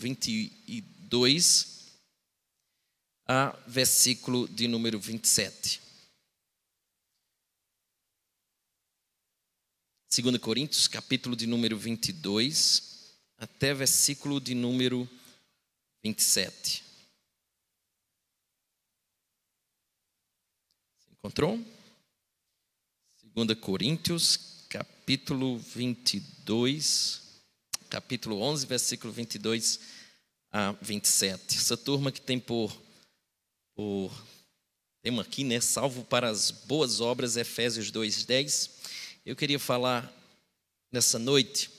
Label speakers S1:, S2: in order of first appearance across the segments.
S1: 22 a versículo de número 27. 2 Coríntios, capítulo de número 22, até versículo de número 27. Você encontrou? 2 Coríntios, capítulo 22, capítulo 11, versículo 22 a 27. Essa turma que tem por tema aqui, né? Salvo para as boas obras, Efésios 2:10. Eu queria falar nessa noite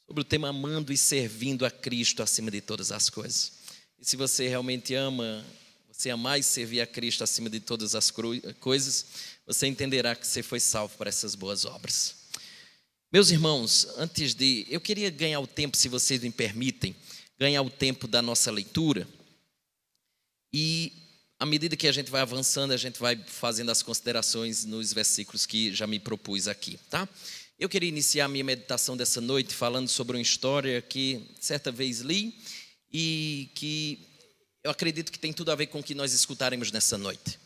S1: sobre o tema amando e servindo a Cristo acima de todas as coisas. E se você realmente ama, você amar e servir a Cristo acima de todas as coisas, você entenderá que você foi salvo para essas boas obras. Meus irmãos, eu queria ganhar o tempo, se vocês me permitem, ganhar o tempo da nossa leitura. E à medida que a gente vai avançando, a gente vai fazendo as considerações nos versículos que já me propus aqui, tá? Eu queria iniciar a minha meditação dessa noite falando sobre uma história que certa vez li e que eu acredito que tem tudo a ver com o que nós escutaremos nessa noite.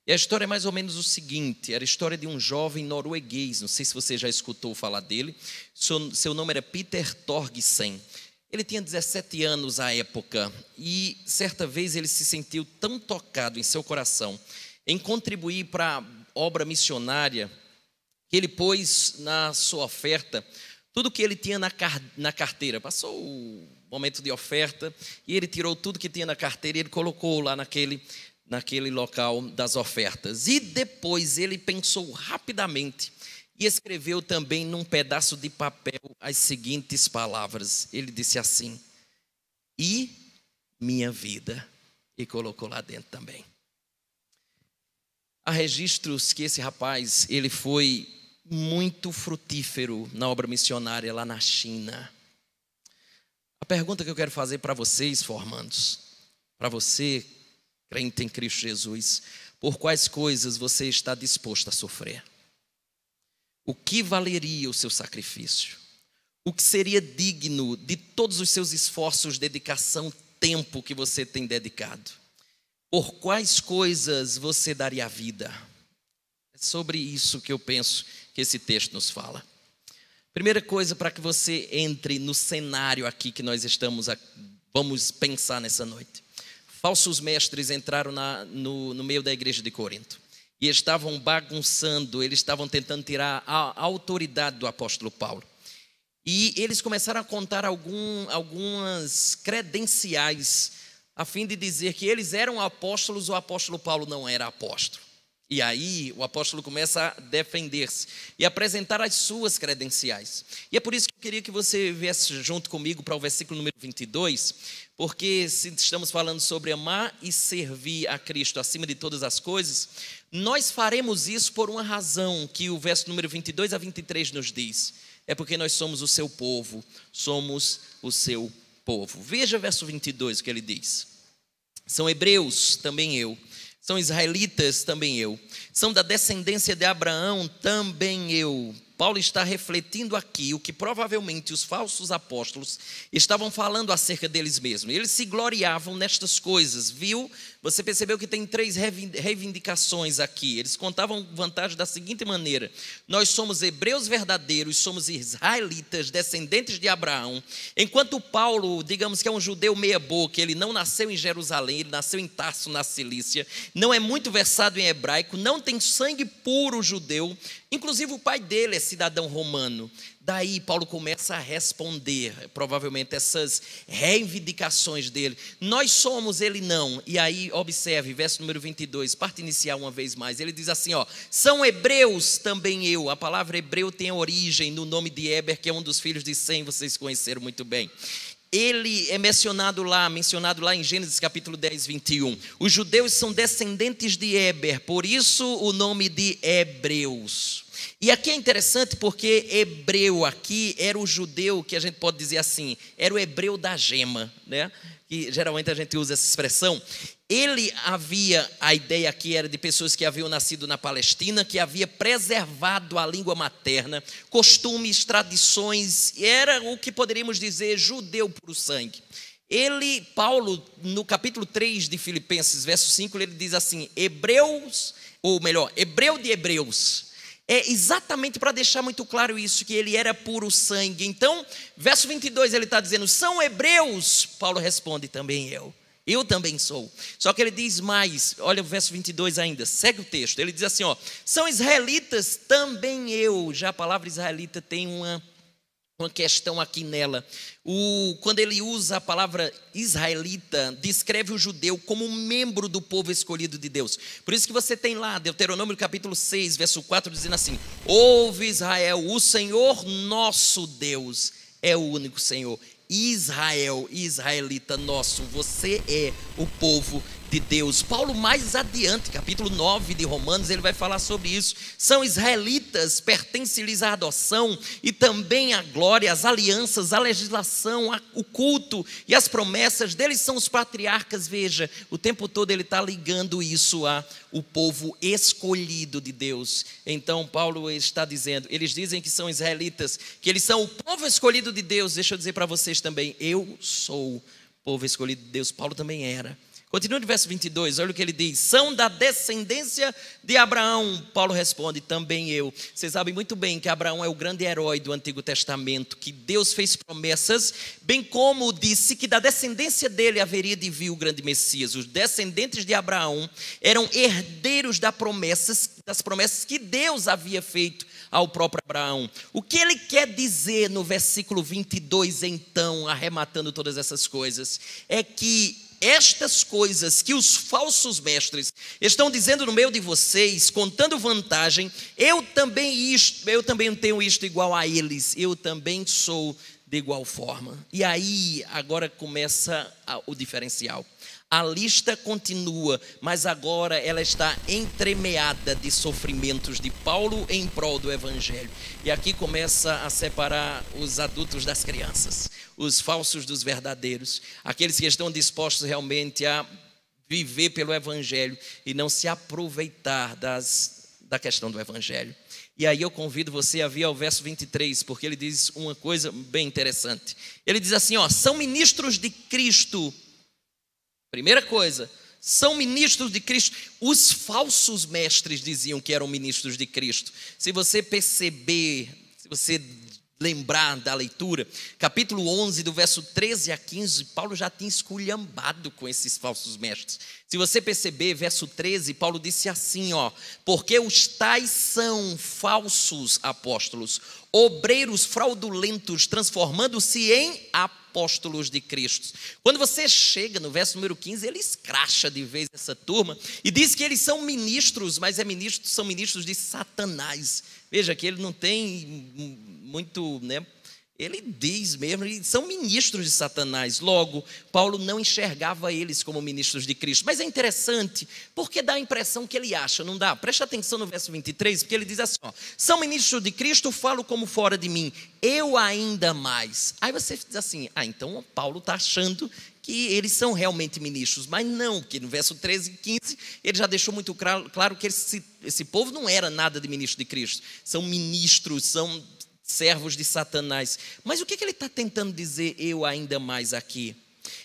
S1: E a história é mais ou menos o seguinte: era a história de um jovem norueguês, não sei se você já escutou falar dele. Seu nome era Peter Thorgersen. Ele tinha 17 anos à época e certa vez ele se sentiu tão tocado em seu coração em contribuir para a obra missionária que ele pôs na sua oferta tudo que ele tinha na carteira. Passou o momento de oferta e ele tirou tudo que tinha na carteira e ele colocou lá naquele local das ofertas. E depois ele pensou rapidamente e escreveu também num pedaço de papel as seguintes palavras. Ele disse assim: e minha vida. E colocou lá dentro também. Há registros que esse rapaz, ele foi muito frutífero na obra missionária lá na China. A pergunta que eu quero fazer para vocês, formandos, para você, crente em Cristo Jesus: por quais coisas você está disposto a sofrer? O que valeria o seu sacrifício? O que seria digno de todos os seus esforços, dedicação, tempo que você tem dedicado? Por quais coisas você daria a vida? É sobre isso que eu penso que esse texto nos fala. Primeira coisa, para que você entre no cenário aqui que nós vamos pensar nessa noite. Falsos mestres entraram no meio da igreja de Corinto. E estavam bagunçando, eles estavam tentando tirar a autoridade do apóstolo Paulo. E eles começaram a contar algumas credenciais, a fim de dizer que eles eram apóstolos, o apóstolo Paulo não era apóstolo. E aí o apóstolo começa a defender-se e apresentar as suas credenciais. E é por isso que eu queria que você viesse junto comigo para o versículo número 22, porque se estamos falando sobre amar e servir a Cristo acima de todas as coisas, nós faremos isso por uma razão que o verso número 22 a 23 nos diz. É porque nós somos o seu povo, somos o seu povo. Veja o verso 22 o que ele diz. São hebreus, também eu. São israelitas, também eu. São da descendência de Abraão, também eu. Paulo está refletindo aqui o que provavelmente os falsos apóstolos estavam falando acerca deles mesmos. Eles se gloriavam nestas coisas, viu? Você percebeu que tem 3 reivindicações aqui. Eles contavam vantagem da seguinte maneira: nós somos hebreus verdadeiros, somos israelitas, descendentes de Abraão. Enquanto Paulo, digamos que é um judeu meia boca, ele não nasceu em Jerusalém, ele nasceu em Tarso, na Cilícia, não é muito versado em hebraico, não tem sangue puro judeu, inclusive o pai dele é cidadão romano. Daí Paulo começa a responder, provavelmente, essas reivindicações dele. Nós somos, ele não. E aí, observe, verso número 22, parte inicial uma vez mais. Ele diz assim, são hebreus, também eu. A palavra hebreu tem origem no nome de Éber, que é um dos filhos de Sem, vocês conheceram muito bem. Ele é mencionado lá em Gênesis capítulo 10, 21. Os judeus são descendentes de Éber, por isso o nome de hebreus. E aqui é interessante porque hebreu aqui era o judeu que a gente pode dizer assim, era o hebreu da gema, né? Que geralmente a gente usa essa expressão. Ele havia, a ideia aqui era de pessoas que haviam nascido na Palestina, que havia preservado a língua materna, costumes, tradições, era o que poderíamos dizer judeu puro sangue. Paulo, no capítulo 3 de Filipenses, verso 5, ele diz assim, hebreus, ou melhor, hebreu de hebreus. É exatamente para deixar muito claro isso, que ele era puro sangue. Então, verso 22, ele está dizendo, são hebreus? Paulo responde, também eu também sou. Só que ele diz mais, olha o verso 22 ainda, segue o texto. Ele diz assim, ó, são israelitas? Também eu. Já a palavra israelita tem uma questão aqui nela. Quando ele usa a palavra israelita, descreve o judeu como um membro do povo escolhido de Deus. Por isso que você tem lá, Deuteronômio capítulo 6, verso 4, dizendo assim, ouve Israel, o Senhor nosso Deus é o único Senhor. Israel, israelita nosso, você é o povo de Deus. Paulo mais adiante, capítulo 9 de Romanos, ele vai falar sobre isso. São israelitas, pertence-lhes a adoção e também a glória, as alianças, a legislação, o culto e as promessas deles são os patriarcas. Veja, o tempo todo ele está ligando isso a o povo escolhido de Deus. Então Paulo está dizendo, eles dizem que são israelitas, que eles são o povo escolhido de Deus. Deixa eu dizer para vocês também, eu sou o povo escolhido de Deus. Paulo também era. Continua no verso 22, olha o que ele diz, são da descendência de Abraão. Paulo responde, também eu. Vocês sabem muito bem que Abraão é o grande herói do Antigo Testamento, que Deus fez promessas, bem como disse que da descendência dele haveria de vir o grande Messias. Os descendentes de Abraão eram herdeiros das promessas que Deus havia feito ao próprio Abraão. O que ele quer dizer no versículo 22, então, arrematando todas essas coisas, é que estas coisas que os falsos mestres estão dizendo no meio de vocês, contando vantagem, eu também tenho isto igual a eles, eu também sou de igual forma. E aí agora começa o diferencial. A lista continua, mas agora ela está entremeada de sofrimentos de Paulo em prol do Evangelho. E aqui começa a separar os adultos das crianças, os falsos dos verdadeiros, aqueles que estão dispostos realmente a viver pelo Evangelho e não se aproveitar da questão do Evangelho. E aí eu convido você a vir ao verso 23, porque ele diz uma coisa bem interessante. Ele diz assim, ó, são ministros de Cristo. Primeira coisa, são ministros de Cristo. Os falsos mestres diziam que eram ministros de Cristo. Se você perceber, se você lembrar da leitura, capítulo 11, do verso 13 a 15, Paulo já tinha esculhambado com esses falsos mestres. Se você perceber, verso 13, Paulo disse assim, ó, porque os tais são falsos apóstolos, obreiros fraudulentos, transformando-se em apóstolos de Cristo. Quando você chega no verso número 15, ele escracha de vez essa turma e diz que eles são ministros, mas são ministros de Satanás. Veja que ele não tem muito, né? Ele diz mesmo, eles são ministros de Satanás. Logo, Paulo não enxergava eles como ministros de Cristo. Mas é interessante, porque dá a impressão que ele acha, não dá? Preste atenção no verso 23, porque ele diz assim, ó, são ministros de Cristo, falo como fora de mim, eu ainda mais. Aí você diz assim, então Paulo está achando que eles são realmente ministros, mas não, porque no verso 13 e 15, ele já deixou muito claro que esse povo não era nada de ministro de Cristo, são ministros, são servos de Satanás. Mas o que ele está tentando dizer, eu ainda mais aqui?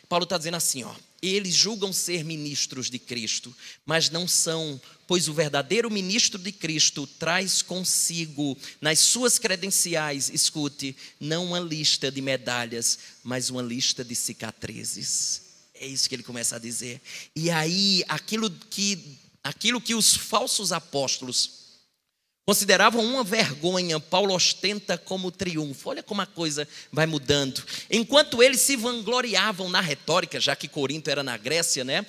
S1: Paulo está dizendo assim, ó, eles julgam ser ministros de Cristo, mas não são, pois o verdadeiro ministro de Cristo traz consigo, nas suas credenciais, escute, não uma lista de medalhas, mas uma lista de cicatrizes. É isso que ele começa a dizer. E aí, aquilo que os falsos apóstolos consideravam uma vergonha, Paulo ostenta como triunfo. Olha como a coisa vai mudando. Enquanto eles se vangloriavam na retórica, já que Corinto era na Grécia, né?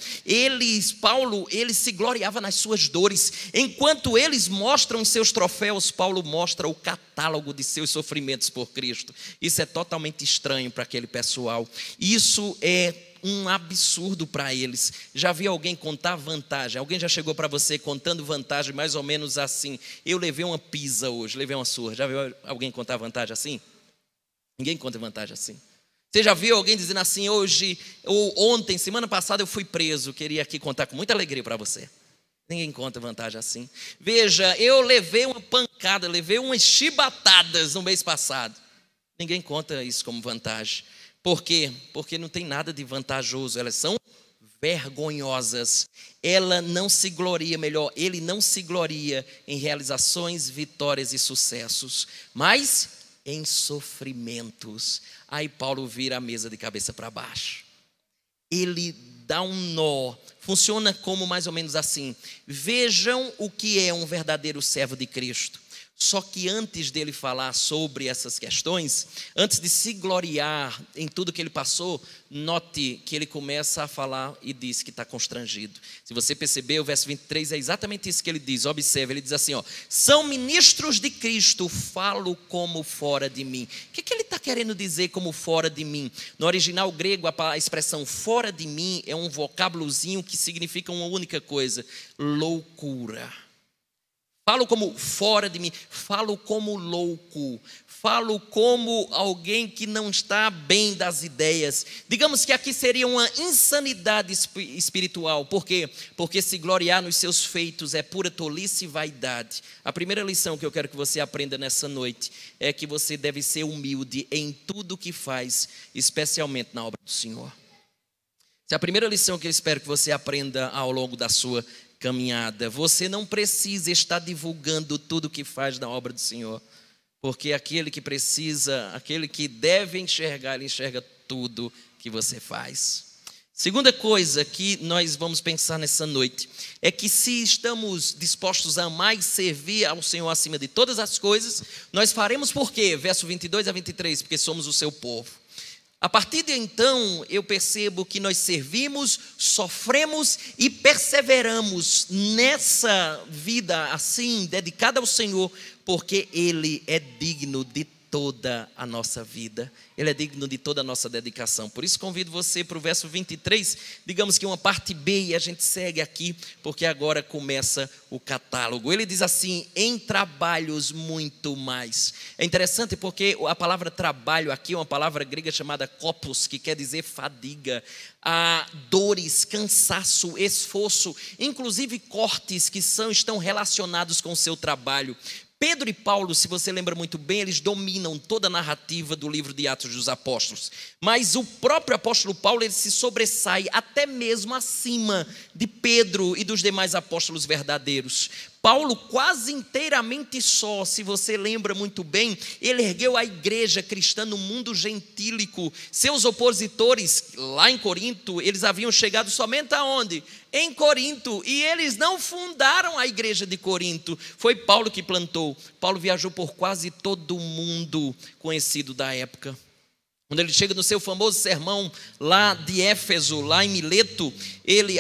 S1: Paulo se gloriava nas suas dores. Enquanto eles mostram seus troféus, Paulo mostra o catálogo de seus sofrimentos por Cristo. Isso é totalmente estranho para aquele pessoal. Isso é um absurdo para eles. Já viu alguém contar vantagem? Alguém já chegou para você contando vantagem mais ou menos assim? Eu levei uma pizza hoje, levei uma surra. Já viu alguém contar vantagem assim? Ninguém conta vantagem assim. Você já viu alguém dizendo assim, hoje, ou ontem, semana passada eu fui preso? Queria aqui contar com muita alegria para você. Ninguém conta vantagem assim. Veja, eu levei uma pancada, levei umas chibatadas no mês passado. Ninguém conta isso como vantagem. Por quê? Porque não tem nada de vantajoso. Elas são vergonhosas. Ela não se gloria, melhor, ele não se gloria em realizações, vitórias e sucessos, mas em sofrimentos. Aí Paulo vira a mesa de cabeça para baixo. Ele dá um nó. Funciona como mais ou menos assim. Vejam o que é um verdadeiro servo de Cristo. Só que antes dele falar sobre essas questões, antes de se gloriar em tudo que ele passou, note que ele começa a falar e diz que está constrangido. Se você perceber, o verso 23 é exatamente isso que ele diz. Observe, ele diz assim, ó, são ministros de Cristo, falo como fora de mim. O que ele está querendo dizer como fora de mim? No original grego, a expressão fora de mim é um vocábulozinho que significa uma única coisa, loucura. Falo como fora de mim, falo como louco, falo como alguém que não está bem das ideias. Digamos que aqui seria uma insanidade espiritual. Por quê? Porque se gloriar nos seus feitos é pura tolice e vaidade. A primeira lição que eu quero que você aprenda nessa noite é que você deve ser humilde em tudo que faz, especialmente na obra do Senhor. Essa é a primeira lição que eu espero que você aprenda ao longo da sua caminhada. Você não precisa estar divulgando tudo que faz na obra do Senhor, porque aquele que precisa, aquele que deve enxergar, ele enxerga tudo que você faz. Segunda coisa que nós vamos pensar nessa noite é que se estamos dispostos a amar e servir ao Senhor acima de todas as coisas, nós faremos por quê? Verso 22 a 23, porque somos o seu povo. A partir de então, eu percebo que nós servimos, sofremos e perseveramos nessa vida assim, dedicada ao Senhor, porque Ele é digno de toda a nossa vida. Ele é digno de toda a nossa dedicação. Por isso convido você para o verso 23, digamos que uma parte B, e a gente segue aqui, porque agora começa o catálogo. Ele diz assim, em trabalhos muito mais. É interessante porque a palavra trabalho aqui é uma palavra grega chamada kopos, que quer dizer fadiga, dores, cansaço, esforço, inclusive cortes que estão relacionados com o seu trabalho. Pedro e Paulo, se você lembra muito bem, eles dominam toda a narrativa do livro de Atos dos Apóstolos. Mas o próprio apóstolo Paulo, ele se sobressai até mesmo acima de Pedro e dos demais apóstolos verdadeiros. Paulo quase inteiramente só, se você lembra muito bem, ele ergueu a igreja cristã no mundo gentílico. Seus opositores lá em Corinto, eles haviam chegado somente aonde? Em Corinto, e eles não fundaram a igreja de Corinto, foi Paulo que plantou. Paulo viajou por quase todo o mundo conhecido da época. Quando ele chega no seu famoso sermão lá de Éfeso, lá em Mileto,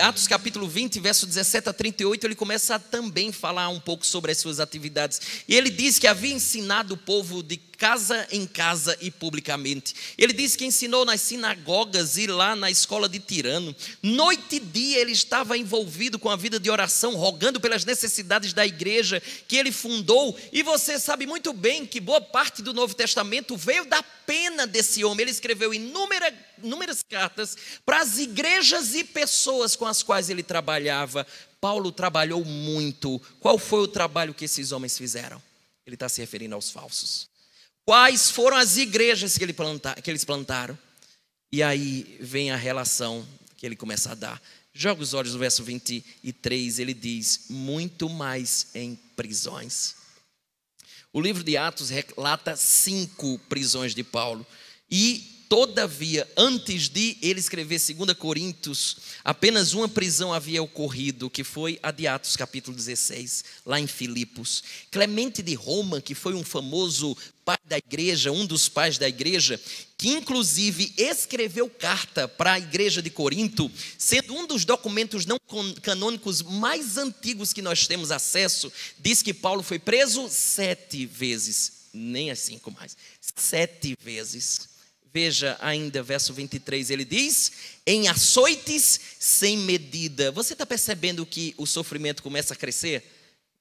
S1: Atos capítulo 20, verso 17 a 38, ele começa a também falar um pouco sobre as suas atividades. E ele diz que havia ensinado o povo de casa em casa e publicamente. Ele diz que ensinou nas sinagogas e lá na escola de Tirano. Noite e dia ele estava envolvido com a vida de oração, rogando pelas necessidades da igreja que ele fundou. E você sabe muito bem que boa parte do Novo Testamento veio da pena desse homem. Ele escreveu inúmeras cartas para as igrejas e pessoas com as quais ele trabalhava. Paulo trabalhou muito. Qual foi o trabalho que esses homens fizeram? Ele está se referindo aos falsos. Quais foram as igrejas que eles plantaram? E aí vem a relação que ele começa a dar. Joga os olhos no verso 23, ele diz, muito mais em prisões. O livro de Atos relata 5 prisões de Paulo. E todavia, antes de ele escrever 2 Coríntios, apenas uma prisão havia ocorrido, que foi a de Atos capítulo 16, lá em Filipos. Clemente de Roma, que foi um famoso pai da igreja, um dos pais da igreja, que inclusive escreveu carta para a igreja de Corinto, sendo um dos documentos não canônicos mais antigos que nós temos acesso, diz que Paulo foi preso 7 vezes, nem as 5 mais, 7 vezes. Veja ainda, verso 23, ele diz: em açoites sem medida. Você está percebendo que o sofrimento começa a crescer?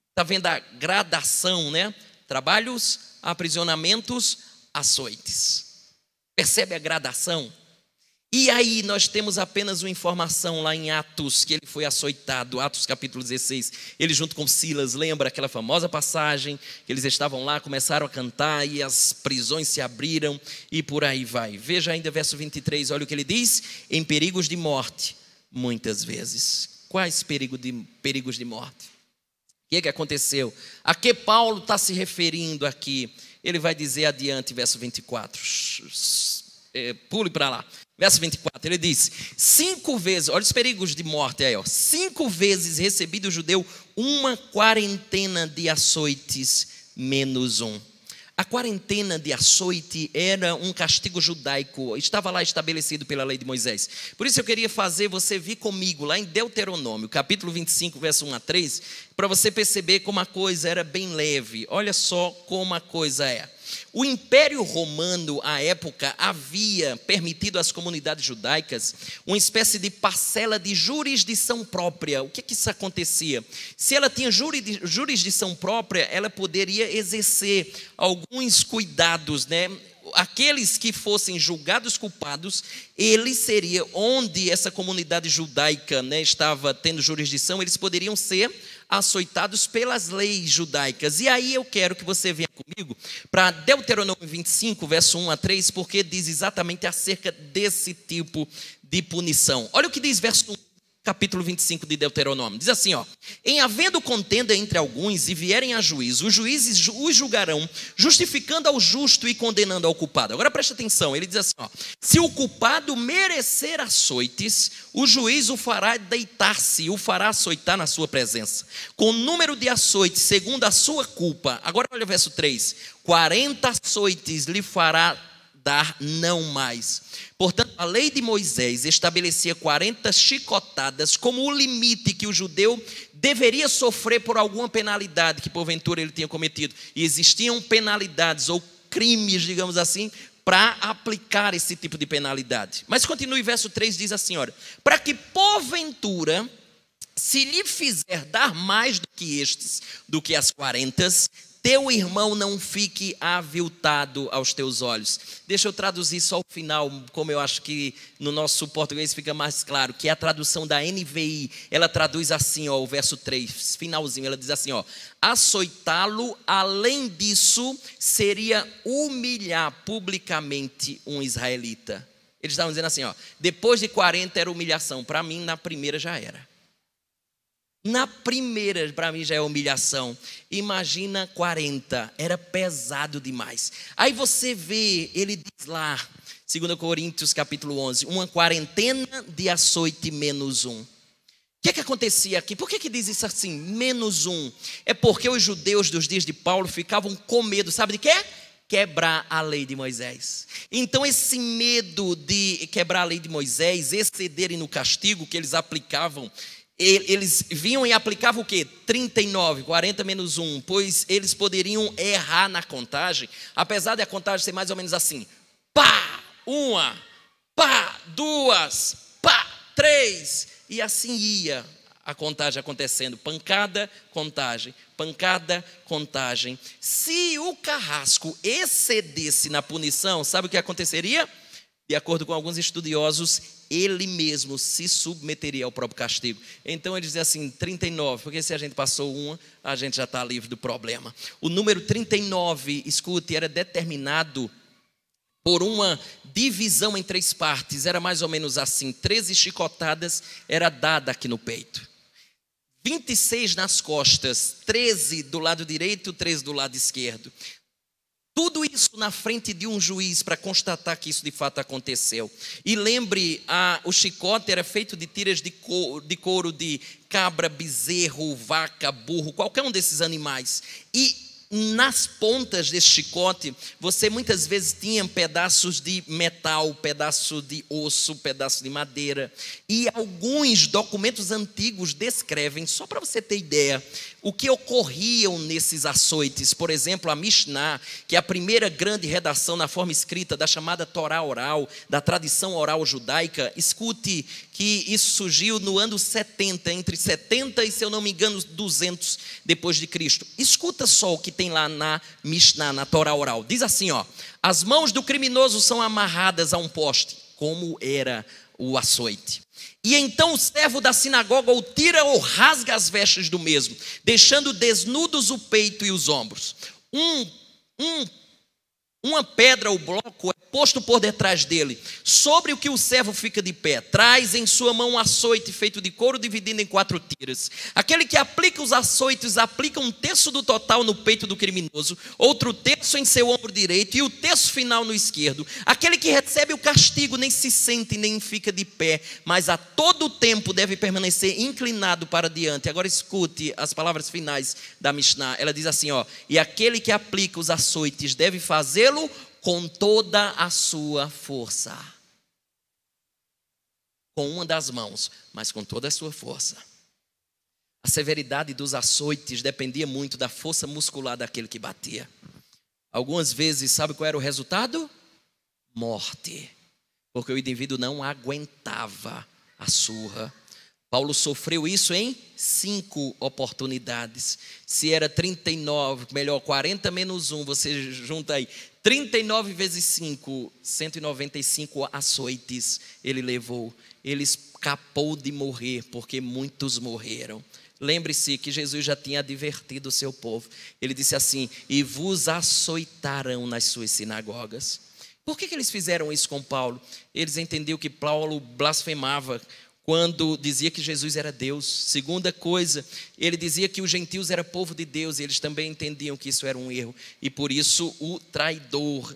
S1: Está vendo a gradação, né? Trabalhos, aprisionamentos, açoites. Percebe a gradação? E aí nós temos apenas uma informação lá em Atos, que ele foi açoitado, Atos capítulo 16. Ele junto com Silas, lembra aquela famosa passagem, que eles estavam lá, começaram a cantar e as prisões se abriram e por aí vai. Veja ainda verso 23, olha o que ele diz: em perigos de morte, muitas vezes. Quais perigos de morte? O que aconteceu? A que Paulo está se referindo aqui? Ele vai dizer adiante, verso 24. Pule para lá. Verso 24, ele diz: 5 vezes, olha os perigos de morte aí, 5 vezes recebi do judeu uma quarentena de açoites menos um. A quarentena de açoite era um castigo judaico, estava lá estabelecido pela lei de Moisés. Por isso eu queria fazer você vir comigo lá em Deuteronômio, capítulo 25, verso 1 a 3, para você perceber como a coisa era bem leve. Olha só como a coisa é. O Império Romano, à época, havia permitido às comunidades judaicas uma espécie de parcela de jurisdição própria. O que isso acontecia? Se ela tinha jurisdição própria, ela poderia exercer alguns cuidados, né? Aqueles que fossem julgados culpados, ele seria, onde essa comunidade judaica, né, estava tendo jurisdição, eles poderiam ser açoitados pelas leis judaicas. E aí eu quero que você venha comigo para Deuteronômio 25, verso 1 a 3, porque diz exatamente acerca desse tipo de punição. Olha o que diz verso 1. Capítulo 25 de Deuteronômio, diz assim, em havendo contenda entre alguns e vierem a juízo, os juízes os julgarão, justificando ao justo e condenando ao culpado. Agora preste atenção, ele diz assim, se o culpado merecer açoites, o juiz o fará deitar-se, o fará açoitar na sua presença, com número de açoites segundo a sua culpa. Agora olha o verso 3, 40 açoites lhe fará dar, não mais. Portanto, a lei de Moisés estabelecia 40 chicotadas como o limite que o judeu deveria sofrer por alguma penalidade que porventura ele tinha cometido. E existiam penalidades ou crimes, digamos assim, para aplicar esse tipo de penalidade. Mas continue, verso 3 diz assim, olha, para que porventura, se lhe fizer dar mais do que estes, do que as 40, teu irmão não fique aviltado aos teus olhos. Deixa eu traduzir só o final, como eu acho que no nosso português fica mais claro, que é a tradução da NVI. Ela traduz assim, o verso 3, finalzinho, ela diz assim, açoitá-lo, além disso, seria humilhar publicamente um israelita. Eles estavam dizendo assim, depois de 40 era humilhação, para mim na primeira já era. Na primeira, para mim já é humilhação. Imagina 40, era pesado demais. Aí você vê, ele diz lá, 2 Coríntios capítulo 11, uma quarentena de açoite menos um. O que acontecia aqui? Por que diz isso assim, menos um? É porque os judeus dos dias de Paulo ficavam com medo, sabe de quê? Quebrar a lei de Moisés. Então esse medo de quebrar a lei de Moisés, excederem no castigo que eles aplicavam, eles vinham e aplicavam o quê? 39, 40 menos 1, pois eles poderiam errar na contagem, apesar de a contagem ser mais ou menos assim, pá, 1, pá, 2, pá, 3, e assim ia a contagem acontecendo, pancada, contagem, pancada, contagem. Se o carrasco excedesse na punição, sabe o que aconteceria? De acordo com alguns estudiosos, ele mesmo se submeteria ao próprio castigo. Então ele diz assim, 39, porque se a gente passou 1, a gente já está livre do problema. O número 39, escute, era determinado por uma divisão em 3 partes. Era mais ou menos assim, 13 chicotadas era dada aqui no peito. 26 nas costas, 13 do lado direito, 13 do lado esquerdo. Tudo isso na frente de um juiz para constatar que isso de fato aconteceu. E lembre, o chicote era feito de tiras de couro de cabra, bezerro, vaca, burro, qualquer um desses animais. E nas pontas desse chicote, você muitas vezes tinha pedaços de metal, pedaço de osso, pedaço de madeira. E alguns documentos antigos descrevem, só para você ter ideia, o que ocorriam nesses açoites. Por exemplo, a Mishnah, que é a primeira grande redação na forma escrita da chamada Torá oral, da tradição oral judaica. Escute que isso surgiu no ano 70, entre 70 e, se eu não me engano, 200 depois de Cristo. Escuta só o que tem lá na Mishnah, na Torá oral. Diz assim, ó: as mãos do criminoso são amarradas a um poste, como era o açoite. E então o servo da sinagoga ou tira ou rasga as vestes do mesmo, deixando desnudos o peito e os ombros. Uma pedra ou bloco é posto por detrás dele, sobre o que o servo fica de pé. Traz em sua mão um açoite feito de couro, dividido em 4 tiras. Aquele que aplica os açoites aplica 1/3 do total no peito do criminoso, outro terço em seu ombro direito e o terço final no esquerdo. Aquele que recebe o castigo nem se sente nem fica de pé, mas a todo tempo deve permanecer inclinado para diante. Agora escute as palavras finais da Mishnah. Ela diz assim, ó: e aquele que aplica os açoites deve fazê-lo com toda a sua força. Com uma das mãos, mas com toda a sua força. A severidade dos açoites dependia muito da força muscular daquele que batia. Algumas vezes, sabe qual era o resultado? Morte. Porque o indivíduo não aguentava a surra. Paulo sofreu isso em 5 oportunidades. Se era 39, melhor, 40 menos 1, você junta aí. 39 vezes 5, 195 açoites ele levou. Ele escapou de morrer, porque muitos morreram. Lembre-se que Jesus já tinha advertido o seu povo. Ele disse assim: e vos açoitarão nas suas sinagogas. Por que eles fizeram isso com Paulo? Eles entendiam que Paulo blasfemava quando dizia que Jesus era Deus. Segunda coisa, ele dizia que os gentios eram povo de Deus, e eles também entendiam que isso era um erro. E por isso o traidor,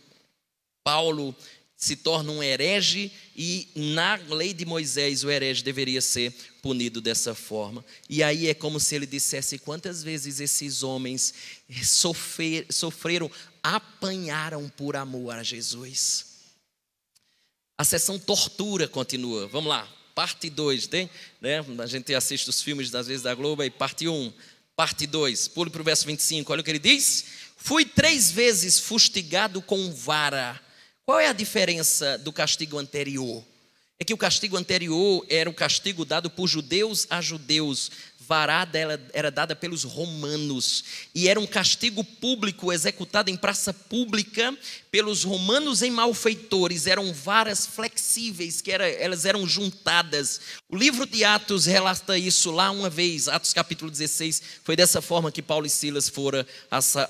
S1: Paulo, se torna um herege, e na lei de Moisés o herege deveria ser punido dessa forma. E aí é como se ele dissesse: quantas vezes esses homens sofreram, apanharam por amor a Jesus. A sessão tortura continua. Vamos lá. Parte 2, tem? Né? A gente assiste os filmes às vezes da Globo, aí parte 1, parte 2, pule para o verso 25, olha o que ele diz: fui 3 vezes fustigado com vara. Qual é a diferença do castigo anterior? É que o castigo anterior era o castigo dado por judeus a judeus. Varada era dada pelos romanos, e era um castigo público executado em praça pública pelos romanos em malfeitores. Eram varas flexíveis, elas eram juntadas. O livro de Atos relata isso lá uma vez, Atos capítulo 16, foi dessa forma que Paulo e Silas foram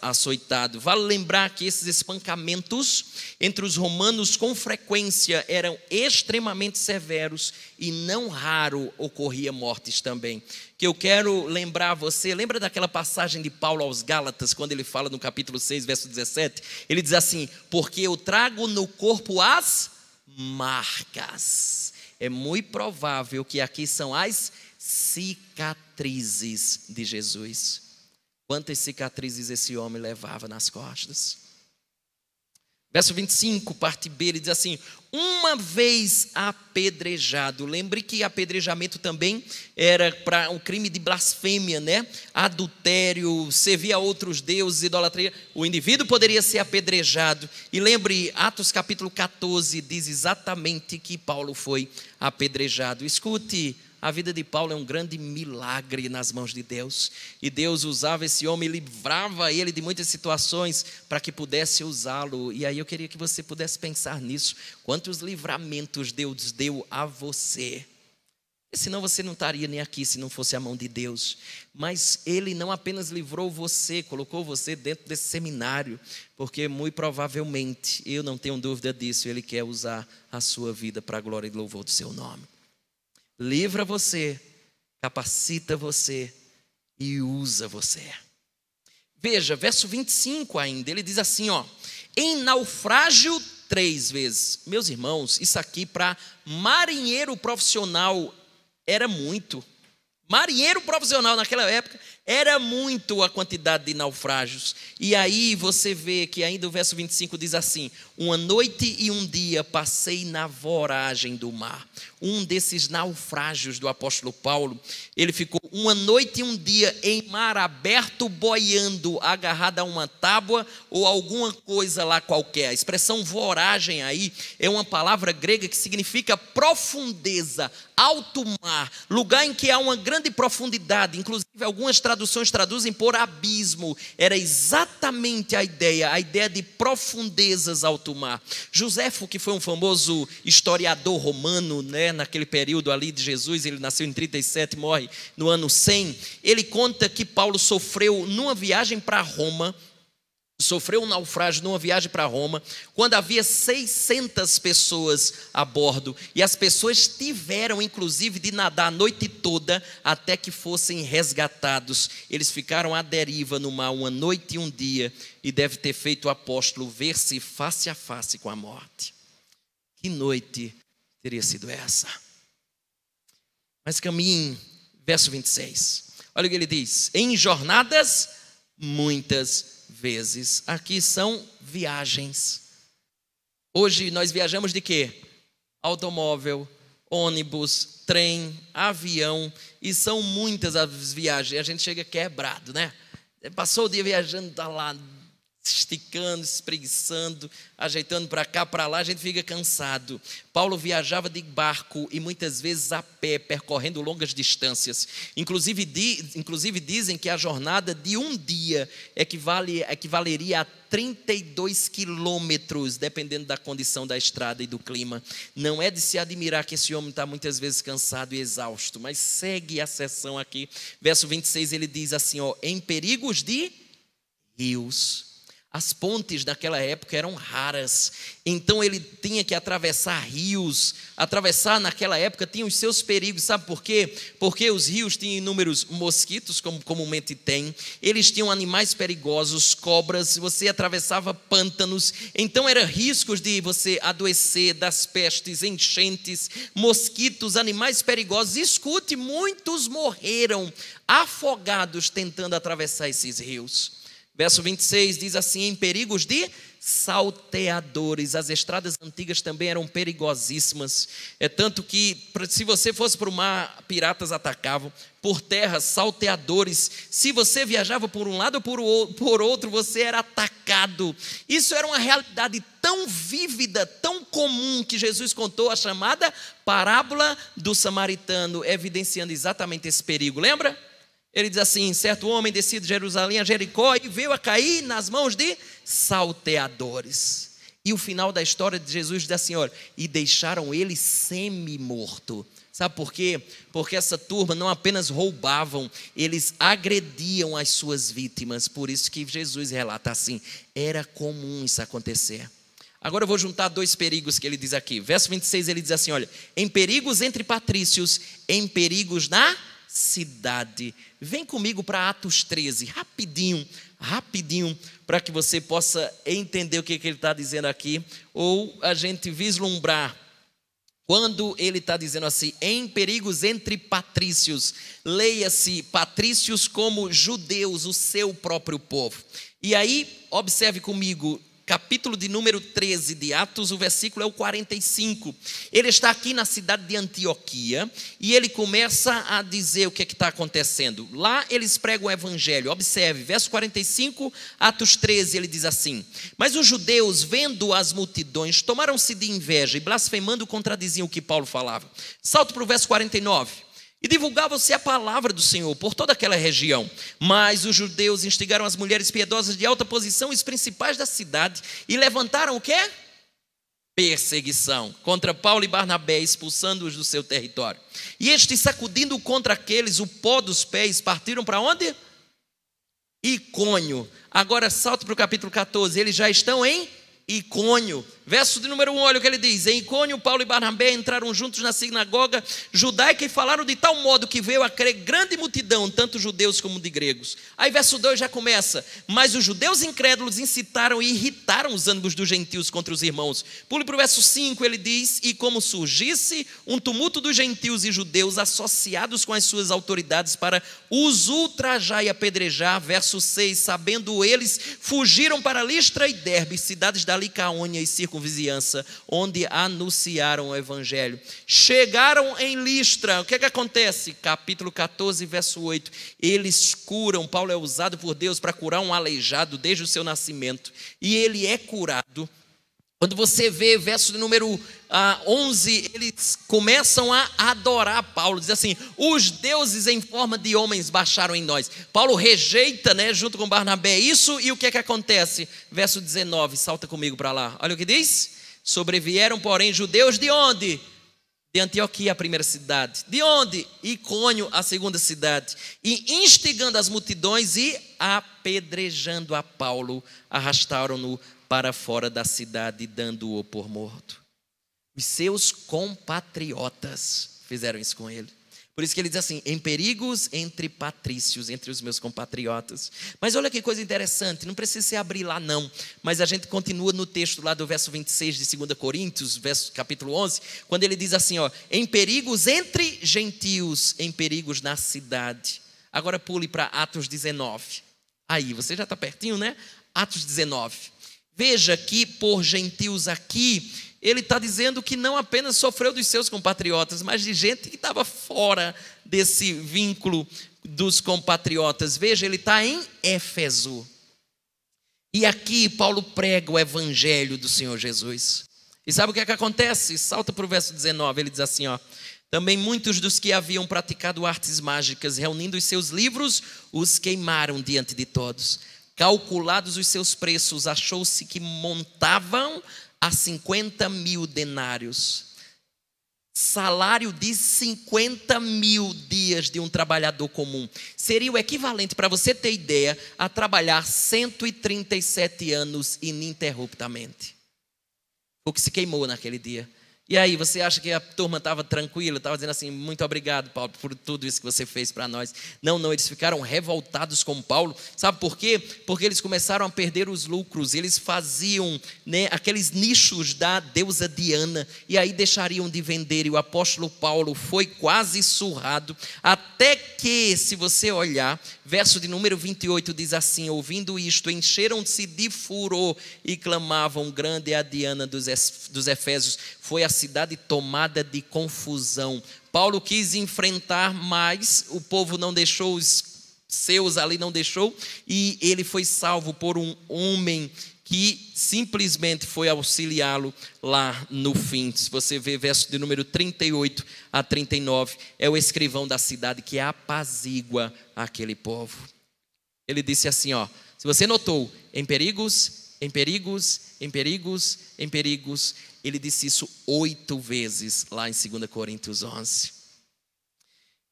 S1: açoitados. Vale lembrar que esses espancamentos entre os romanos com frequência eram extremamente severos, e não raro ocorria mortes também. Que eu quero lembrar você, lembra daquela passagem de Paulo aos Gálatas, quando ele fala no capítulo 6, verso 17? Ele diz assim: porque eu trago no corpo as marcas. É muito provável que aqui são as cicatrizes de Jesus. Quantas cicatrizes esse homem levava nas costas? Verso 25, parte B, ele diz assim: uma vez apedrejado. Lembre que apedrejamento também era para um crime de blasfêmia, né? Adultério, servir a outros deuses, idolatria. O indivíduo poderia ser apedrejado. E lembre, Atos capítulo 14 diz exatamente que Paulo foi apedrejado. Escute, a vida de Paulo é um grande milagre nas mãos de Deus. E Deus usava esse homem, livrava ele de muitas situações para que pudesse usá-lo. E aí eu queria que você pudesse pensar nisso. Quantos livramentos Deus deu a você? E senão você não estaria nem aqui se não fosse a mão de Deus. Mas Ele não apenas livrou você, colocou você dentro desse seminário, porque muito provavelmente, eu não tenho dúvida disso, Ele quer usar a sua vida para a glória e louvor do seu nome. Livra você, capacita você e usa você. Veja, verso 25 ainda, ele diz assim, ó: em naufrágio 3 vezes. Meus irmãos, isso aqui para marinheiro profissional era muito. Marinheiro profissional naquela época Era muito a quantidade de naufrágios. E aí você vê que ainda o verso 25 diz assim: uma noite e um dia passei na voragem do mar. Um desses naufrágios do apóstolo Paulo, ele ficou uma noite e um dia em mar aberto, boiando, agarrado a uma tábua ou alguma coisa lá qualquer. A expressão voragem aí é uma palavra grega que significa profundeza, alto mar, lugar em que há uma grande profundidade. Inclusive algumas traduções traduzem por abismo. Era exatamente a ideia de profundezas, alto mar. Joséfo, que foi um famoso historiador romano, né, naquele período ali de Jesus, ele nasceu em 37, morre no ano 100, ele conta que Paulo sofreu numa viagem para Roma, sofreu um naufrágio numa viagem para Roma, quando havia 600 pessoas a bordo, e as pessoas tiveram inclusive de nadar a noite toda até que fossem resgatados. Eles ficaram à deriva no mar uma noite e um dia, e deve ter feito o apóstolo ver-se face a face com a morte. Que noite teria sido essa? Mas caminhe, verso 26, olha o que ele diz: em jornadas muitas vezes. Aqui são viagens. Hoje nós viajamos de quê? Automóvel, ônibus, trem, avião, e são muitas as viagens. A gente chega quebrado, né? Passou o dia viajando, está lá esticando, espreguiçando, ajeitando para cá, para lá, a gente fica cansado. Paulo viajava de barco e muitas vezes a pé, percorrendo longas distâncias. Inclusive dizem que a jornada de um dia equivaleria a 32 quilômetros, dependendo da condição da estrada e do clima. Não é de se admirar que esse homem está muitas vezes cansado e exausto, mas segue a sessão aqui. Verso 26, ele diz assim, em perigos de rios. As pontes naquela época eram raras, então ele tinha que atravessar rios. Atravessar naquela época tinha os seus perigos, sabe por quê? Porque os rios tinham inúmeros mosquitos, como comumente tem. Eles tinham animais perigosos, cobras, você atravessava pântanos. Então eram riscos de você adoecer das pestes, enchentes, mosquitos, animais perigosos. Escute, muitos morreram afogados tentando atravessar esses rios. Verso 26 diz assim, em perigos de salteadores. As estradas antigas também eram perigosíssimas. É tanto que, se você fosse para o mar, piratas atacavam. Por terra, salteadores. Se você viajava por um lado ou por outro, você era atacado. Isso era uma realidade tão vívida, tão comum, que Jesus contou a chamada parábola do samaritano, evidenciando exatamente esse perigo. Lembra? Ele diz assim, certo homem descia de Jerusalém a Jericó e veio a cair nas mãos de salteadores. E o final da história de Jesus diz assim, olha, e deixaram ele semi-morto. Sabe por quê? Porque essa turma não apenas roubavam, eles agrediam as suas vítimas. Por isso que Jesus relata assim, era comum isso acontecer. Agora eu vou juntar dois perigos que ele diz aqui. Verso 26 ele diz assim, olha, em perigos entre patrícios, em perigos na cidade. Vem comigo para Atos 13, rapidinho, para que você possa entender o que ele está dizendo aqui, ou a gente vislumbrar, quando ele está dizendo assim, em perigos entre patrícios, leia-se patrícios como judeus, o seu próprio povo. E aí, observe comigo, capítulo de número 13 de Atos, o versículo é o 45. Ele está aqui na cidade de Antioquia e ele começa a dizer o que está acontecendo. Lá eles pregam o evangelho. Observe, verso 45, Atos 13, ele diz assim, mas os judeus, vendo as multidões, tomaram-se de inveja e blasfemando contradiziam o que Paulo falava. Salto para o verso 49. E divulgava-se a palavra do Senhor por toda aquela região. Mas os judeus instigaram as mulheres piedosas de alta posição e os principais da cidade e levantaram o quê? Perseguição contra Paulo e Barnabé, expulsando-os do seu território. E estes, sacudindo contra aqueles o pó dos pés, partiram para onde? Icônio. Agora salto para o capítulo 14, eles já estão em Icônio. Verso de número 1, olha o que ele diz: em Icônio, Paulo e Barnabé entraram juntos na sinagoga judaica e falaram de tal modo que veio a crer grande multidão, tanto judeus como de gregos. Aí verso 2 já começa: mas os judeus incrédulos incitaram e irritaram os ânimos dos gentios contra os irmãos. Pule para o verso 5, ele diz: e como surgisse um tumulto dos gentios e judeus associados com as suas autoridades para os ultrajar e apedrejar. Verso 6, sabendo eles, fugiram para Listra e Derbe, cidades da Licaônia e circunvizinhança, onde anunciaram o evangelho. Chegaram em Listra, o que acontece? Capítulo 14, verso 8, eles curam. Paulo é usado por Deus para curar um aleijado desde o seu nascimento, e ele é curado. Quando você vê verso de número 11, eles começam a adorar Paulo, diz assim: os deuses em forma de homens baixaram em nós. Paulo rejeita, junto com Barnabé isso, e o que acontece? Verso 19, salta comigo para lá, olha o que diz: sobrevieram porém judeus de onde? De Antioquia, a primeira cidade. De onde? Icônio, a segunda cidade. E instigando as multidões e apedrejando a Paulo, arrastaram-no para fora da cidade, dando-o por morto. Os seus compatriotas fizeram isso com ele. Por isso que ele diz assim: em perigos entre patrícios, entre os meus compatriotas. Mas olha que coisa interessante, não precisa se abrir lá não, mas a gente continua no texto lá do verso 26 de 2 Coríntios, capítulo 11, quando ele diz assim, em perigos entre gentios, em perigos na cidade. Agora pule para Atos 19. Aí, você já está pertinho, né? Atos 19. Veja que por gentios aqui, ele está dizendo que não apenas sofreu dos seus compatriotas, mas de gente que estava fora desse vínculo dos compatriotas. Veja, ele está em Éfeso. E aqui Paulo prega o evangelho do Senhor Jesus. E sabe o que acontece? Salta para o verso 19, ele diz assim, também muitos dos que haviam praticado artes mágicas, reunindo os seus livros, os queimaram diante de todos. Calculados os seus preços, achou-se que montavam a 50.000 denários. Salário de 50.000 dias de um trabalhador comum. Seria o equivalente, para você ter ideia, a trabalhar 137 anos ininterruptamente. O que se queimou naquele dia. E aí, você acha que a turma estava tranquila? Estava dizendo assim: muito obrigado, Paulo, por tudo isso que você fez para nós. Não, eles ficaram revoltados com Paulo. Sabe por quê? Porque eles começaram a perder os lucros. Eles faziam aqueles nichos da deusa Diana, e aí deixariam de vender. E o apóstolo Paulo foi quase surrado, até que, se você olhar, verso de número 28 diz assim: ouvindo isto, encheram-se de furor e clamavam: grande é a Diana dos Efésios. Foi a cidade tomada de confusão. Paulo quis enfrentar, mas o povo não deixou, os seus ali não deixou, e ele foi salvo por um homem que simplesmente foi auxiliá-lo lá no fim. Se você vê verso de número 38 a 39, é o escrivão da cidade que apazigua aquele povo. Ele disse assim, se você notou, em perigos, em perigos, em perigos, em perigos. Ele disse isso 8 vezes lá em 2 Coríntios 11.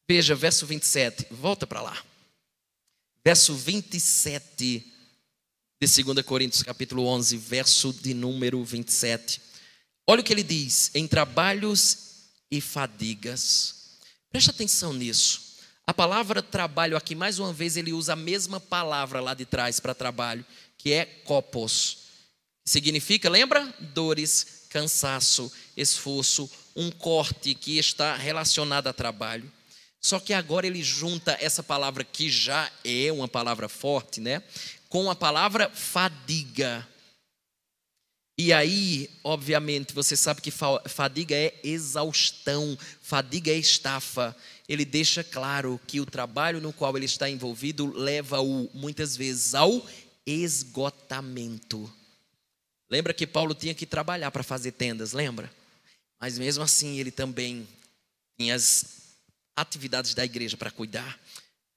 S1: Veja, verso 27, volta para lá. Verso 27 de 2 Coríntios capítulo 11, verso de número 27. Olha o que ele diz: em trabalhos e fadigas. Preste atenção nisso. A palavra trabalho aqui, mais uma vez, ele usa a mesma palavra lá de trás para trabalho, que é kopos. Significa, lembra? Dores, cansaço, esforço, um corte que está relacionado a trabalho. Só que agora ele junta essa palavra, que já é uma palavra forte, com a palavra fadiga. E aí, obviamente, você sabe que fadiga é exaustão, fadiga é estafa. Ele deixa claro que o trabalho no qual ele está envolvido leva-o, muitas vezes, ao esgotamento. Lembra que Paulo tinha que trabalhar para fazer tendas, lembra? Mas mesmo assim ele também tinha as atividades da igreja para cuidar.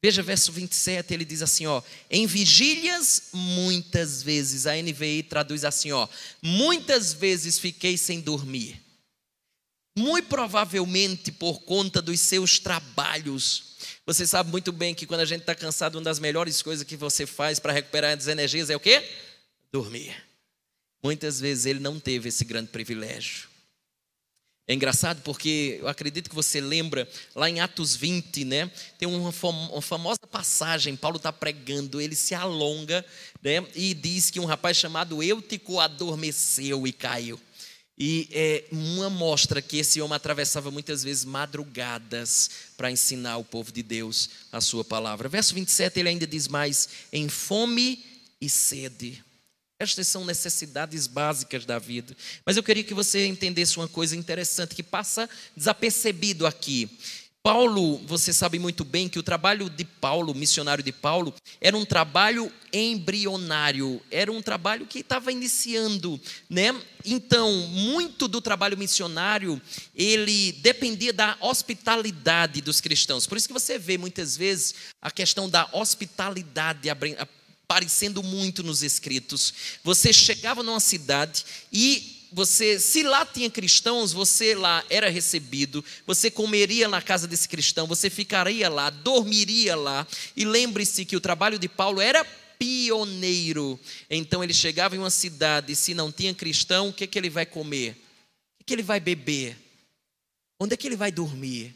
S1: Veja verso 27, ele diz assim, em vigílias muitas vezes, a NVI traduz assim, muitas vezes fiquei sem dormir. Muito provavelmente por conta dos seus trabalhos. Você sabe muito bem que quando a gente está cansado, uma das melhores coisas que você faz para recuperar as energias é o quê? Dormir. Muitas vezes ele não teve esse grande privilégio. É engraçado porque eu acredito que você lembra, lá em Atos 20, né? Tem uma famosa passagem, Paulo está pregando, ele se alonga, né? E diz que um rapaz chamado Eutico adormeceu e caiu. E é uma mostra que esse homem atravessava muitas vezes madrugadas para ensinar o povo de Deus a sua palavra. Verso 27, ele ainda diz mais: em fome e sede. Estas são necessidades básicas da vida. Mas eu queria que você entendesse uma coisa interessante que passa desapercebido aqui. Paulo, você sabe muito bem que o trabalho de Paulo, missionário de Paulo, era um trabalho embrionário, era um trabalho que estava iniciando, né? Então, muito do trabalho missionário, ele dependia da hospitalidade dos cristãos. Por isso que você vê muitas vezes a questão da hospitalidade aparecendo muito nos escritos. Você chegava numa cidade e você, se lá tinha cristãos, você lá era recebido, você comeria na casa desse cristão, você ficaria lá, dormiria lá. E lembre-se que o trabalho de Paulo era pioneiro. Então ele chegava em uma cidade, e se não tinha cristão, o que é que ele vai comer? O que é que ele vai beber? Onde é que ele vai dormir?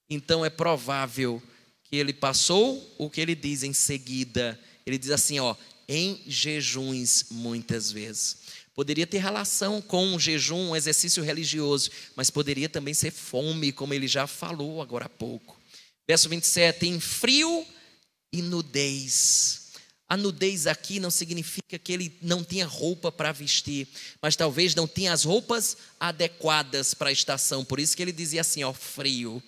S1: Então é provável que ele passou o que ele diz em seguida. Ele diz assim, em jejuns muitas vezes. Poderia ter relação com um jejum, um exercício religioso, mas poderia também ser fome, como ele já falou agora há pouco. Verso 27, em frio e nudez. A nudez aqui não significa que ele não tinha roupa para vestir, mas talvez não tinha as roupas adequadas para a estação. Por isso que ele dizia assim, frio.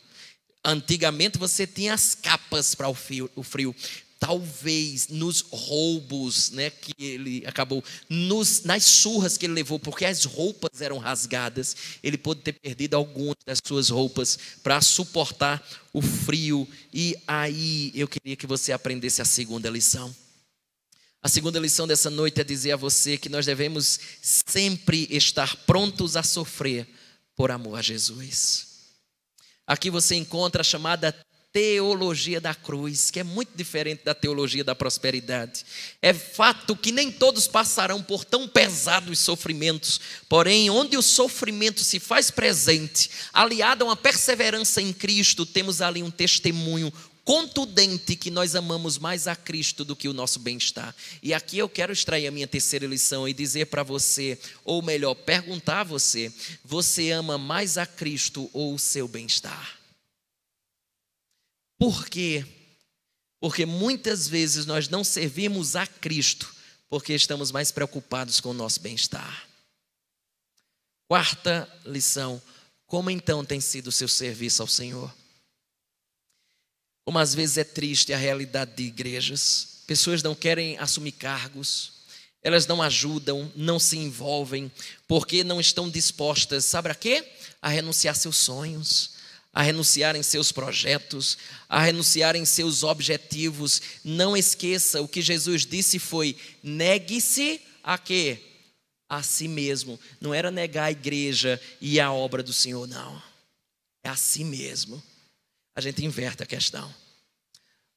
S1: Antigamente você tinha as capas para o frio. Talvez nos roubos, né, que ele acabou, nas surras que ele levou, porque as roupas eram rasgadas, ele pôde ter perdido algumas das suas roupas para suportar o frio. E aí eu queria que você aprendesse a segunda lição. A segunda lição dessa noite é dizer a você que nós devemos sempre estar prontos a sofrer por amor a Jesus. Aqui você encontra a chamada teologia da cruz, que é muito diferente da teologia da prosperidade. É fato que nem todos passarão por tão pesados sofrimentos, porém, onde o sofrimento se faz presente, aliado a uma perseverança em Cristo, temos ali um testemunho contundente que nós amamos mais a Cristo do que o nosso bem-estar. E aqui eu quero extrair a minha terceira lição e dizer para você, ou melhor, perguntar a você: você ama mais a Cristo ou o seu bem-estar? Por quê? Porque muitas vezes nós não servimos a Cristo porque estamos mais preocupados com o nosso bem-estar. Quarta lição: como então tem sido o seu serviço ao Senhor? Como às vezes é triste a realidade de igrejas. Pessoas não querem assumir cargos, elas não ajudam, não se envolvem, porque não estão dispostas, sabe a quê? A renunciar seus sonhos, a renunciarem seus projetos, a renunciarem seus objetivos. Não esqueça, o que Jesus disse foi: negue-se a quê? A si mesmo. Não era negar a igreja e a obra do Senhor, não. É a si mesmo. A gente inverte a questão.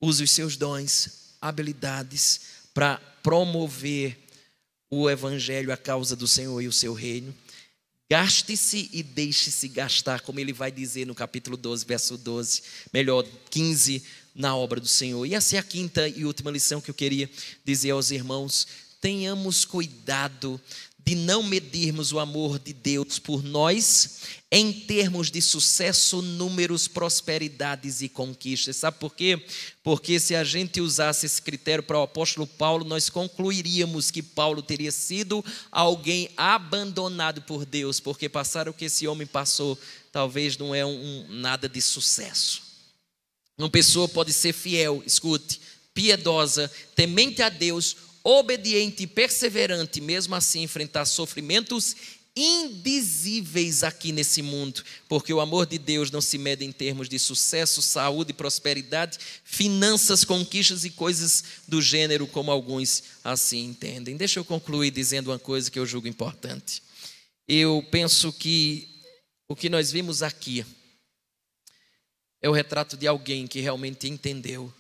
S1: Use os seus dons, habilidades para promover o evangelho, a causa do Senhor e o seu reino. Gaste-se e deixe-se gastar, como ele vai dizer no capítulo 12, verso 12, melhor, 15, na obra do Senhor. E essa é a quinta e última lição que eu queria dizer aos irmãos: tenhamos cuidado de não medirmos o amor de Deus por nós em termos de sucesso, números, prosperidades e conquistas. Sabe por quê? Porque se a gente usasse esse critério para o apóstolo Paulo, nós concluiríamos que Paulo teria sido alguém abandonado por Deus, porque passar o que esse homem passou talvez não é nada de sucesso. Uma pessoa pode ser fiel, escute, piedosa, temente a Deus, obediente e perseverante, mesmo assim enfrentar sofrimentos indizíveis aqui nesse mundo, porque o amor de Deus não se mede em termos de sucesso, saúde, prosperidade, finanças, conquistas e coisas do gênero, como alguns assim entendem. Deixa eu concluir dizendo uma coisa que eu julgo importante. Eu penso que o que nós vimos aqui é o retrato de alguém que realmente entendeu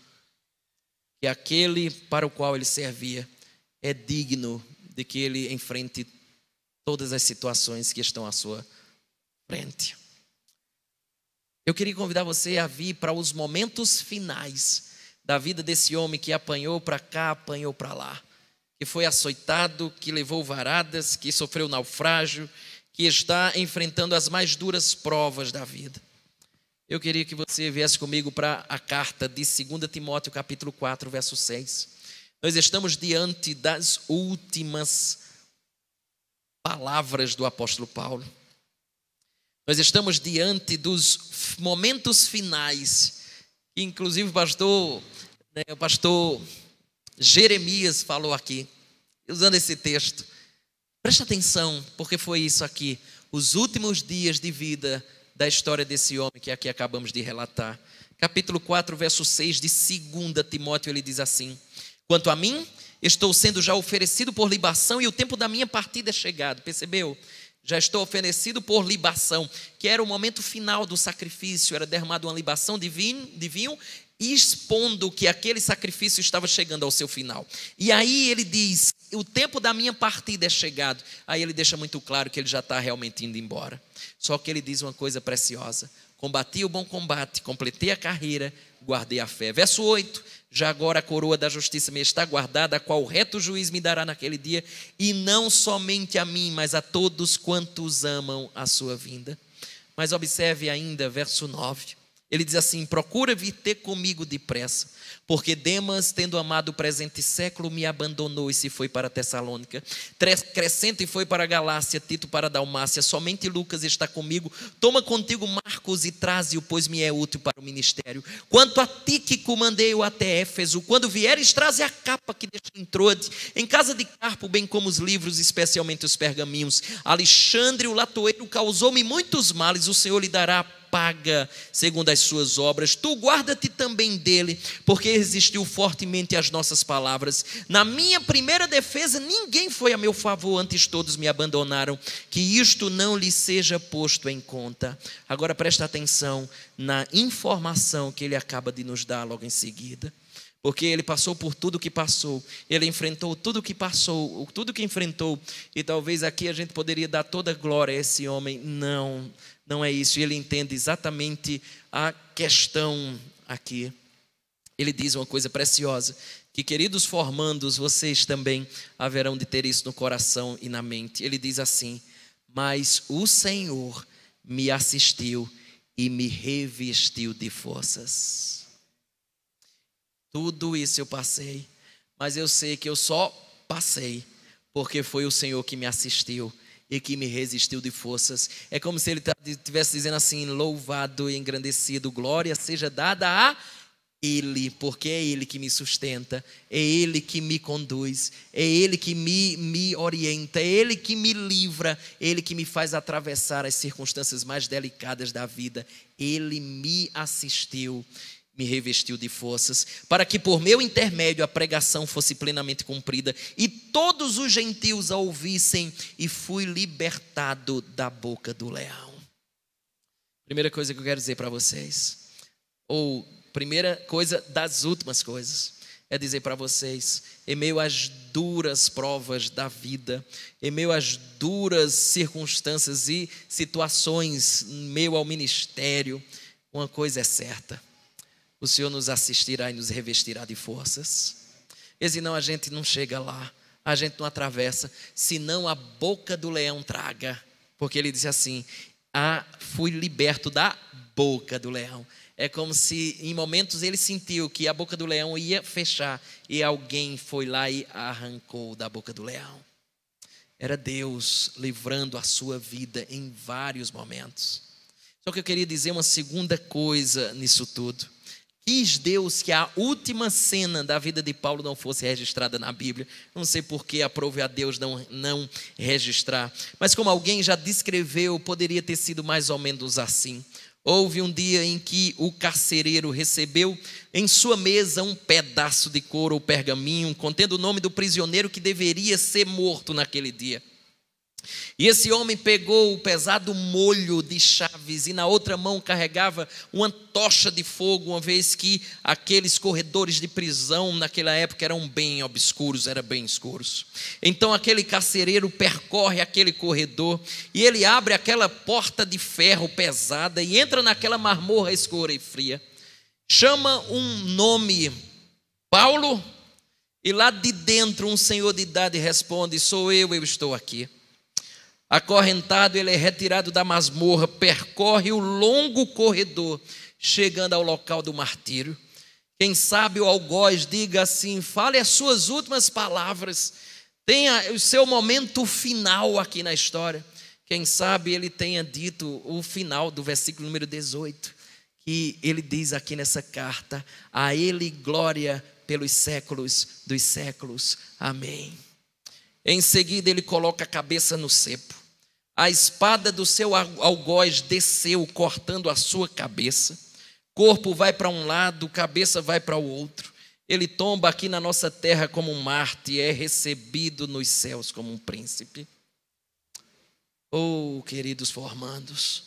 S1: que aquele para o qual ele servia é digno de que ele enfrente todas as situações que estão à sua frente. Eu queria convidar você a vir para os momentos finais da vida desse homem que apanhou para cá, apanhou para lá, que foi açoitado, que levou varadas, que sofreu naufrágio, que está enfrentando as mais duras provas da vida. Eu queria que você viesse comigo para a carta de 2 Timóteo, capítulo 4, verso 6. Nós estamos diante das últimas palavras do apóstolo Paulo. Nós estamos diante dos momentos finais, que inclusive o pastor Jeremias falou aqui, usando esse texto. Presta atenção, porque foi isso aqui, os últimos dias de vida da história desse homem que aqui acabamos de relatar. Capítulo 4, verso 6 de 2 Timóteo, ele diz assim: quanto a mim, estou sendo já oferecido por libação e o tempo da minha partida é chegado. Percebeu? Já estou oferecido por libação, que era o momento final do sacrifício, era derramado uma libação de vinho, expondo que aquele sacrifício estava chegando ao seu final. E aí ele diz, o tempo da minha partida é chegado. Aí ele deixa muito claro que ele já está realmente indo embora. Só que ele diz uma coisa preciosa: combati o bom combate, completei a carreira, guardei a fé. Verso 8, já agora a coroa da justiça me está guardada, a qual o reto juiz me dará naquele dia, e não somente a mim, mas a todos quantos amam a sua vinda. Mas observe ainda, verso 9, ele diz assim: procura vir ter comigo depressa, porque Demas, tendo amado o presente século, me abandonou e se foi para Tessalônica. Crescente foi para a Galácia, Tito para a Dalmácia, somente Lucas está comigo. Toma contigo Marcos e traze-o, pois me é útil para o ministério. Quanto a Tíquico, mandei-o até Éfeso. Quando vieres, traze a capa que deixei em Trode, em casa de Carpo, bem como os livros, especialmente os pergaminhos. Alexandre, o latoeiro, causou-me muitos males, o Senhor lhe dará paga segundo as suas obras. Tu guarda-te também dele, porque resistiu fortemente às nossas palavras. Na minha primeira defesa ninguém foi a meu favor, antes todos me abandonaram. Que isto não lhe seja posto em conta. Agora presta atenção na informação que ele acaba de nos dar logo em seguida, porque ele passou por tudo que passou, ele enfrentou tudo que passou, tudo que enfrentou, e talvez aqui a gente poderia dar toda a glória a esse homem. Não é isso. Ele entende exatamente a questão aqui. Ele diz uma coisa preciosa, que queridos formandos, vocês também haverão de ter isso no coração e na mente. Ele diz assim: mas o Senhor me assistiu e me revestiu de forças. Tudo isso eu passei, mas eu sei que eu só passei porque foi o Senhor que me assistiu e que me resistiu de forças. É como se ele estivesse dizendo assim: louvado e engrandecido, glória seja dada a Ele, porque é Ele que me sustenta, é Ele que me conduz, é Ele que me orienta, é Ele que me livra, é Ele que me faz atravessar as circunstâncias mais delicadas da vida. Ele me assistiu, me revestiu de forças, para que por meu intermédio a pregação fosse plenamente cumprida e todos os gentios a ouvissem, e fui libertado da boca do leão. Primeira coisa que eu quero dizer para vocês, ou primeira coisa das últimas coisas, é dizer para vocês, em meio às duras provas da vida, em meio às duras circunstâncias e situações, em meio ao ministério, uma coisa é certa: o Senhor nos assistirá e nos revestirá de forças. E senão a gente não chega lá, a gente não atravessa, senão a boca do leão traga. Porque ele disse assim: fui liberto da boca do leão. É como se em momentos ele sentiu que a boca do leão ia fechar, e alguém foi lá e arrancou da boca do leão. Era Deus livrando a sua vida em vários momentos. Só que eu queria dizer uma segunda coisa nisso tudo. Quis Deus que a última cena da vida de Paulo não fosse registrada na Bíblia. Não sei por que aprove a Deus não registrar, mas como alguém já descreveu, poderia ter sido mais ou menos assim. Houve um dia em que o carcereiro recebeu em sua mesa um pedaço de couro ou pergaminho contendo o nome do prisioneiro que deveria ser morto naquele dia. E esse homem pegou o pesado molho de chaves e na outra mão carregava uma tocha de fogo, uma vez que aqueles corredores de prisão naquela época eram bem obscuros, eram bem escuros. Então aquele carcereiro percorre aquele corredor e ele abre aquela porta de ferro pesada e entra naquela masmorra escura e fria. Chama um nome, Paulo, e lá de dentro um senhor de idade responde: sou eu estou aqui. Acorrentado, ele é retirado da masmorra, percorre o longo corredor, chegando ao local do martírio. Quem sabe o algoz diga assim: fale as suas últimas palavras, tenha o seu momento final aqui na história. Quem sabe ele tenha dito o final do versículo número 18, que ele diz aqui nessa carta: a ele glória pelos séculos dos séculos, amém. Em seguida ele coloca a cabeça no cepo. A espada do seu algoz desceu, cortando a sua cabeça. Corpo vai para um lado, cabeça vai para o outro. Ele tomba aqui na nossa terra como um mártir e é recebido nos céus como um príncipe. Oh, queridos formandos,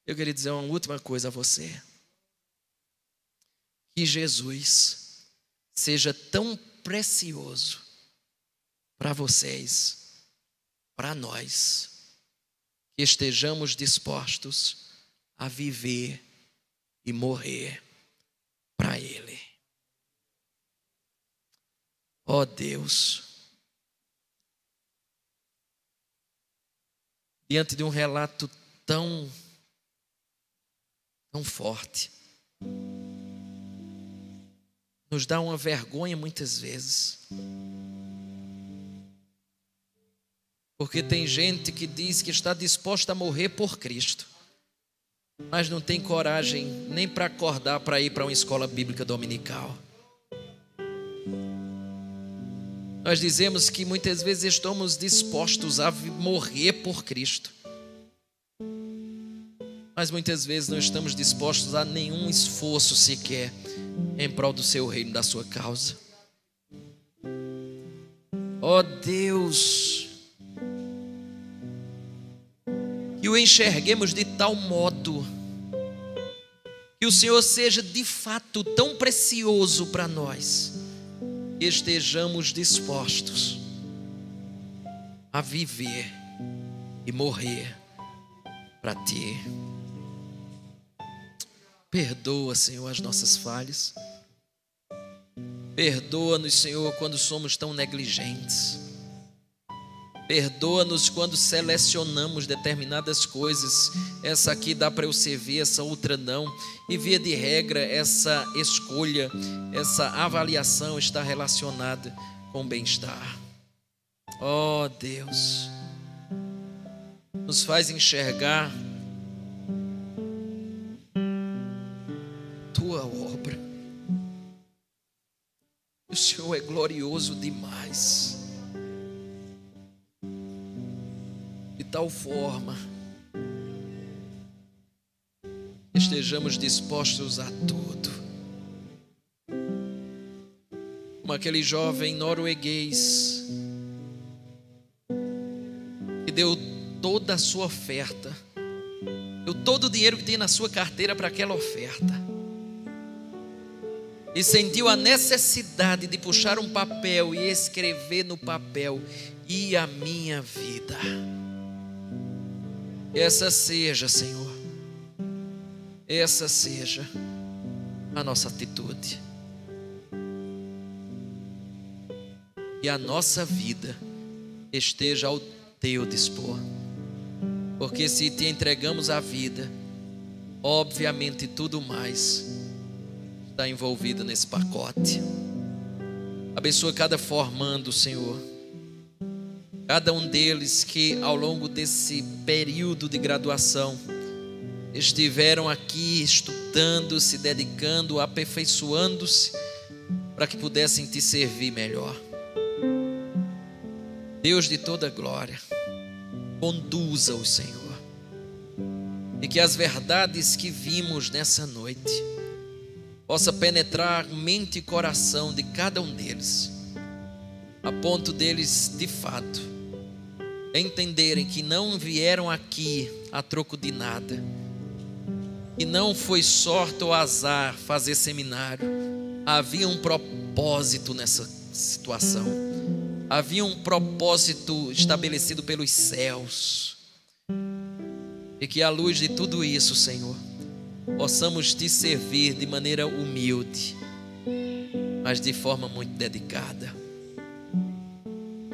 S1: eu queria dizer uma última coisa a você. Que Jesus seja tão precioso para vocês, para nós, que estejamos dispostos a viver e morrer para Ele. Ó Deus, diante de um relato tão forte, nos dá uma vergonha muitas vezes. Porque tem gente que diz que está disposta a morrer por Cristo, mas não tem coragem nem para acordar para ir para uma escola bíblica dominical. Nós dizemos que muitas vezes estamos dispostos a morrer por Cristo, mas muitas vezes não estamos dispostos a nenhum esforço sequer em prol do seu reino, da sua causa. Ó Deus, que o enxerguemos de tal modo que o Senhor seja de fato tão precioso para nós, que estejamos dispostos a viver e morrer para Ti. Perdoa, Senhor, as nossas falhas. Perdoa-nos, Senhor, quando somos tão negligentes. Perdoa-nos quando selecionamos determinadas coisas. Essa aqui dá para eu servir, essa outra não. E via de regra, essa escolha, essa avaliação está relacionada com bem-estar. Ó Deus, nos faz enxergar Tua obra. O Senhor é glorioso demais. De tal forma estejamos dispostos a tudo. Como aquele jovem norueguês que deu toda a sua oferta, deu todo o dinheiro que tinha na sua carteira para aquela oferta, e sentiu a necessidade de puxar um papel e escrever no papel: e a minha vida. Essa seja, Senhor, essa seja a nossa atitude. E a nossa vida esteja ao Teu dispor. Porque se Te entregamos a vida, obviamente tudo mais está envolvido nesse pacote. Abençoa cada formando, Senhor. Cada um deles que ao longo desse período de graduação estiveram aqui estudando, se dedicando, aperfeiçoando-se para que pudessem Te servir melhor. Deus de toda glória, conduza-os, Senhor, e que as verdades que vimos nessa noite possa penetrar mente e coração de cada um deles, a ponto deles, de fato, entenderem que não vieram aqui a troco de nada, que não foi sorte ou azar fazer seminário. Havia um propósito nessa situação, havia um propósito estabelecido pelos céus, e que à luz de tudo isso, Senhor, possamos te servir de maneira humilde, mas de forma muito dedicada.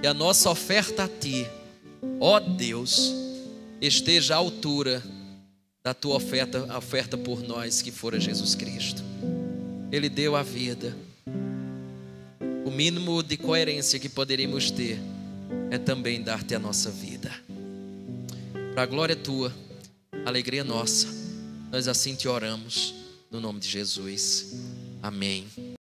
S1: Que a nossa oferta a ti, ó Deus, esteja à altura da tua oferta, a oferta por nós, que fora Jesus Cristo. Ele deu a vida. O mínimo de coerência que poderíamos ter é também dar-te a nossa vida. Para a glória tua, alegria nossa, nós assim te oramos, no nome de Jesus. Amém.